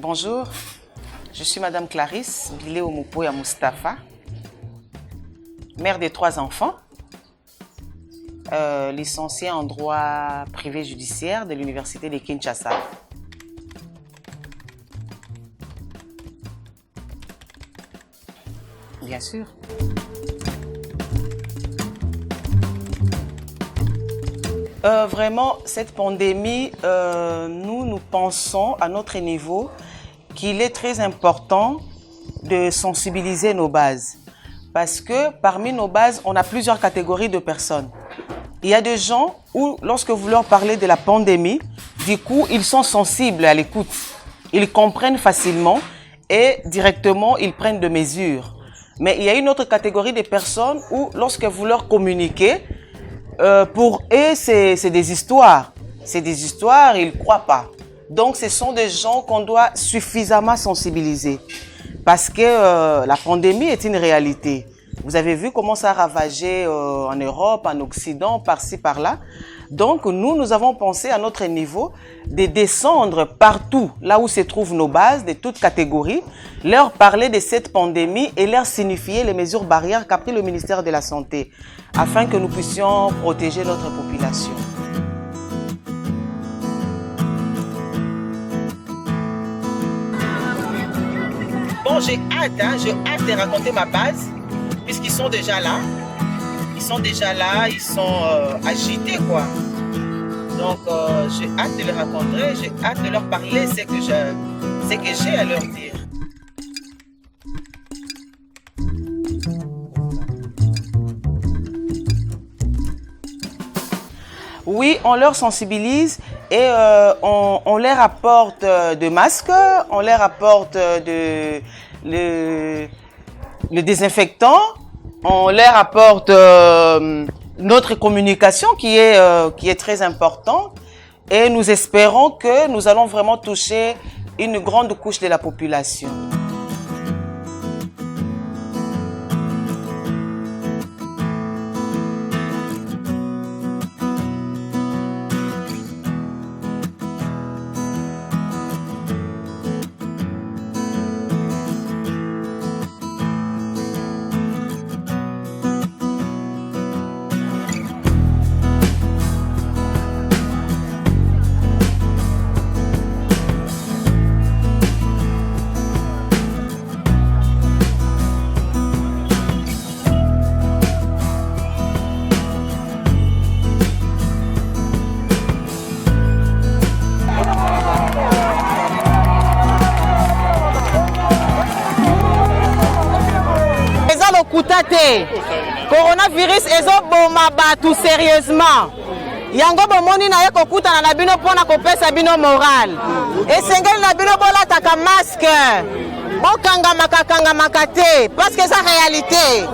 Bonjour, je suis Madame Clarisse Bileo Mupoya Mustafa, mère de 3 enfants, licenciée en droit privé judiciaire de l'Université de Kinshasa. Bien sûr. Vraiment, cette pandémie, nous pensons à notre niveau qu'il est très important de sensibiliser nos bases. Parce que parmi nos bases, on a plusieurs catégories de personnes. Il y a des gens où, lorsque vous leur parlez de la pandémie, du coup, ils sont sensibles à l'écoute. Ils comprennent facilement et directement, ils prennent des mesures. Mais il y a une autre catégorie de personnes où, lorsque vous leur communiquez, pour eux, c'est des histoires. C'est des histoires, ils ne croient pas. Donc, ce sont des gens qu'on doit suffisamment sensibiliser. Parce que la pandémie est une réalité. Vous avez vu comment ça a ravagé en Europe, en Occident, par-ci, par-là. Donc, nous avons pensé à notre niveau de descendre partout, là où se trouvent nos bases, de toutes catégories, leur parler de cette pandémie et leur signifier les mesures barrières qu'a pris le ministère de la Santé, afin que nous puissions protéger notre population. Bon, j'ai hâte de raconter ma base, puisqu'ils sont déjà là. Ils sont déjà là, ils sont agités, quoi. Donc, j'ai hâte de les rencontrer, j'ai hâte de leur parler ce que j'ai à leur dire. Oui, on leur sensibilise et on leur apporte des masques, on leur apporte le désinfectant, on leur apporte notre communication qui est très importante et nous espérons que nous allons vraiment toucher une grande couche de la population. Coronavirus ezoboma batu sérieusement. Yango bomoni na ye kokutana na bino pona kopesa bino moral. Esengeli na bino bolataka masque. Bokangamaka te parce que c'est réalité.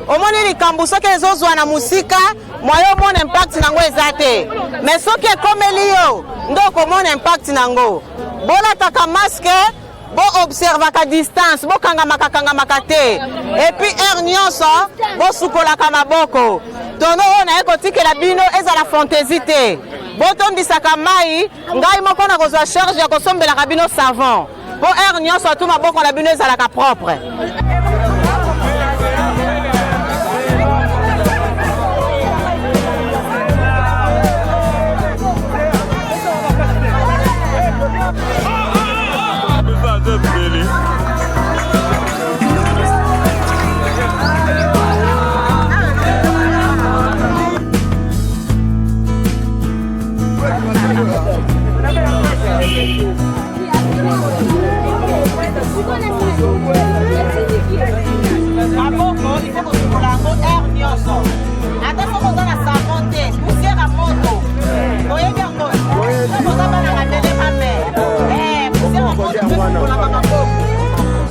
Omoni likambo soki ezozwa na musika, moyo mona impact nango ezate. Mais soki ekomeli yo, ndoko mona impact nango. Bolataka masque. Bo observe à distance, bo kangamaka te. Et puis air nyonso, bo sukolaka maboko. Tono ona eko tikela bino eza la fantaisie te. Bo tondisaka mai, ngai moko na kozwa charge ya kosombela bino savon. Bo air nyonso tu maboko na bino eza la propre.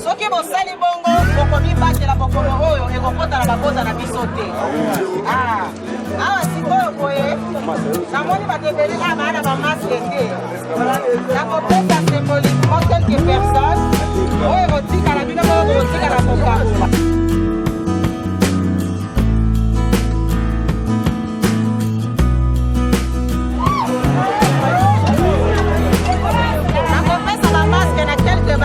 Soki bosali bongo bokomi batela bokomo oyo ekokota na babota na biso te. Awa sikoyo boye namoni bato ebele bana bamaske te. Nakopesa symboliquement quelques personnes oyo ekotikala bino oyo ekotikala kokakola. Nakopesa bamaske na quelques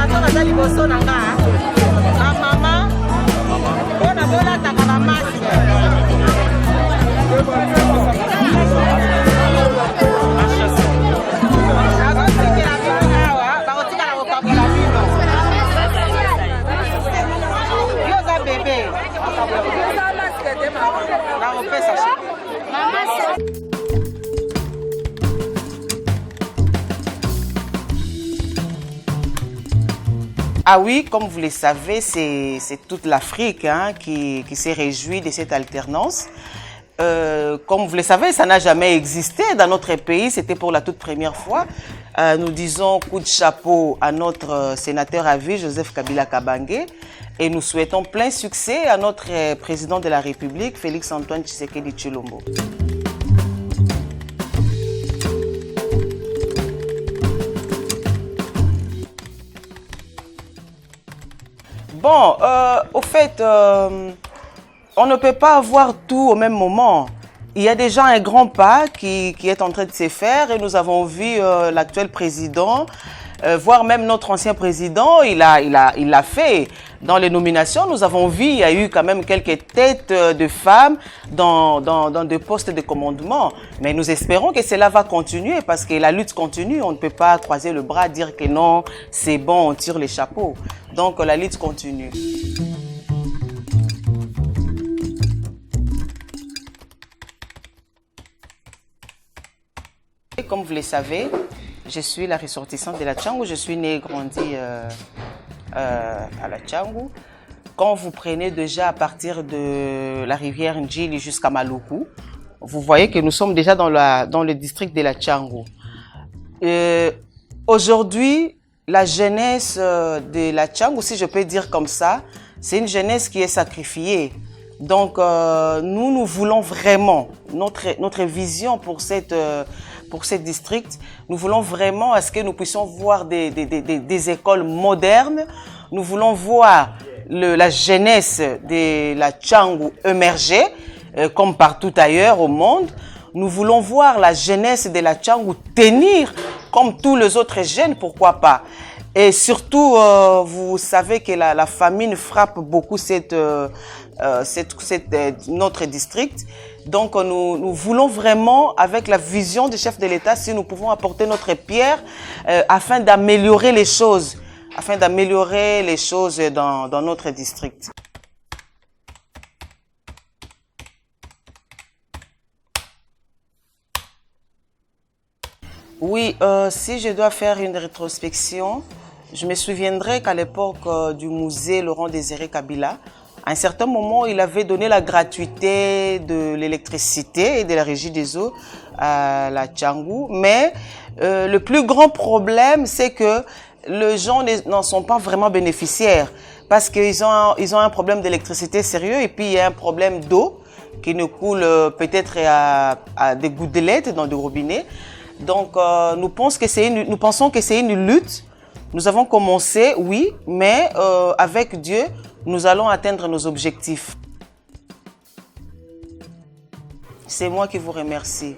Ah oui, comme vous le savez, c'est toute l'Afrique hein, qui s'est réjouie de cette alternance. Comme vous le savez, ça n'a jamais existé dans notre pays, c'était pour la toute première fois. Nous disons coup de chapeau à notre sénateur à vie, Joseph Kabila Kabange, et nous souhaitons plein succès à notre président de la République, Félix Antoine Tshisekedi Tshilombo. Bon, au fait, on ne peut pas avoir tout au même moment. Il y a déjà un grand pas qui est en train de se faire et nous avons vu l'actuel président, voire même notre ancien président, il l'a fait. Dans les nominations, nous avons vu, il y a eu quand même quelques têtes de femmes dans des postes de commandement. Mais nous espérons que cela va continuer parce que la lutte continue. On ne peut pas croiser le bras, dire que non, c'est bon, on tire les chapeaux. Donc la lutte continue. Et comme vous le savez, je suis la ressortissante de la Tchangou. Je suis née et grandie à la Tchangou. Quand vous prenez déjà à partir de la rivière Ndjili jusqu'à Maluku, vous voyez que nous sommes déjà dans le district de la Tchangou. Aujourd'hui, la jeunesse de la Tchangou, si je peux dire comme ça, c'est une jeunesse qui est sacrifiée. Donc, nous voulons vraiment, notre vision pour ce district, nous voulons vraiment à ce que nous puissions voir des écoles modernes. Nous voulons voir la jeunesse de la Tchangou émerger, comme partout ailleurs au monde. Nous voulons voir la jeunesse de la Tchangou tenir comme tous les autres jeunes, pourquoi pas. Et surtout, vous savez que la famine frappe beaucoup notre district. Donc, nous voulons vraiment, avec la vision du chef de l'État, si nous pouvons apporter notre pierre afin d'améliorer les choses, dans notre district. Oui, si je dois faire une rétrospection, je me souviendrai qu'à l'époque du musée Laurent-Désiré Kabila, à un certain moment, il avait donné la gratuité de l'électricité et de la régie des eaux à la Tchangou. Mais le plus grand problème, c'est que les gens n'en sont pas vraiment bénéficiaires parce qu'ils ont un problème d'électricité sérieux et puis il y a un problème d'eau qui ne coule peut-être à des gouttelettes dans des robinets. Donc, nous pensons que c'est une lutte. Nous avons commencé, oui, mais avec Dieu, nous allons atteindre nos objectifs. C'est moi qui vous remercie.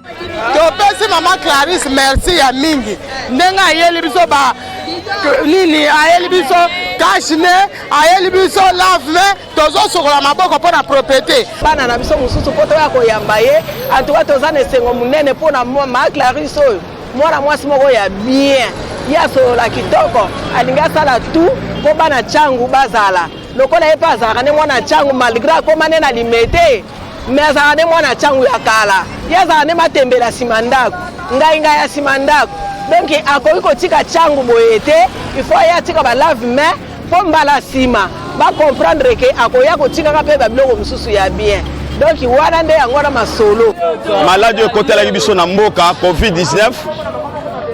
Topesi Maman Clarisse merci ya mingi. Nenga ayeli biso ba nini ayeli biso cache-nez, ayeli biso lave-main, tozo sokola maboko pona propreté. Bana na biso mususu poto ya koyamba ye, atuka toza na sengo munene pona Maman Clarisse oyo. Mwana mwasi moko ya bien. Ya solola kitoko, alinga sala tout po bana Tchangou bazala. Lokola ye pa azalaka ne mwana Tchangou malgré akomane na limete. Mais azalaka ne mwana Tchangou ya kala. Ye azalaka ne matembela nsima ndako. Ngai ya nsima ndako. Donc akoki kotika Tchangou boye te, il faut ya tika ba lave-main po mbala nsima. Ba comprendre que akoya kotika ka pe ba biloko mususu ya bien. Donc wana nde yango na masolo. Malade côté la biso na mboka Covid-19.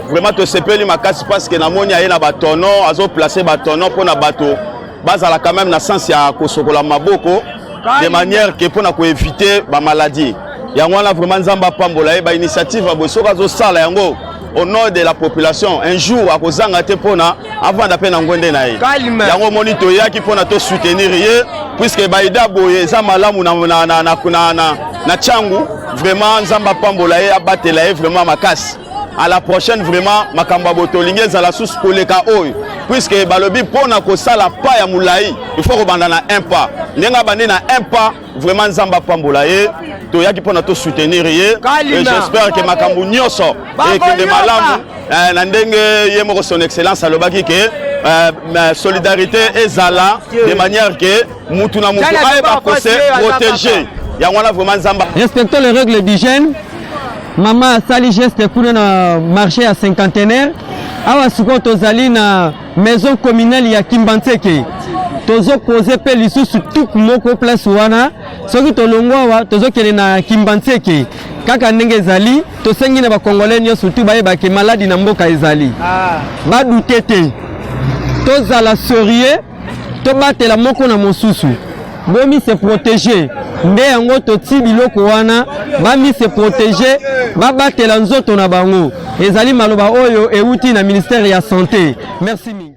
Vraiment te sepeli makasi parce que na moni aye na batono azo placer batono pour na bato bazala quand même na sens ya kosokola maboko de manière que pour na ko éviter ba maladie yango wana vraiment nzamba pambola ba initiative bosoka zo sala yango au nom de la population un jour akozanga te pona avant d'apeine na ngwende na ye yango monito yaki pona to soutenir ye puisque ba ida boye za malamu na Tchangou vraiment nzamba pambola ye abatela ye vraiment makasi à la prochaine vraiment makambo botolingi ezala sous koleka oyo puisque balobi pona ko sala pas ya mulai il faut rebanda na un pas ndenga bandi na un pas vraiment nzamba pambola ye to yaki pona to soutenir ye et j'espère que makambo nyoso et que de malamu na ndenge ye moko son excellence alobaki que solidarité ezala de manière que mutu na mutu ayeba ko se protéger ya wana vraiment nzamba. Respectons les règles d'hygiène. Maman sali geste pour na marché à cinquantenaire. Awa siko tozali na maison communale ya Kimbantseke. Tozo poser pe lisusu tout moko place wana. Soki tolongwa wa tozo kele na Kimbantseke. Kaka ndenge ezali, tosengi na ba Congolais nyonso tu baye ba ke maladi na mboka ezali. Ba dutete. Tozala sérieux, to batela moko na mosusu. Bomi se protéger. Nde yango toti biloko wana bami se protéger babatela nzoto na bango ezali maloba oyo euti na ministère ya santé. Merci mingi.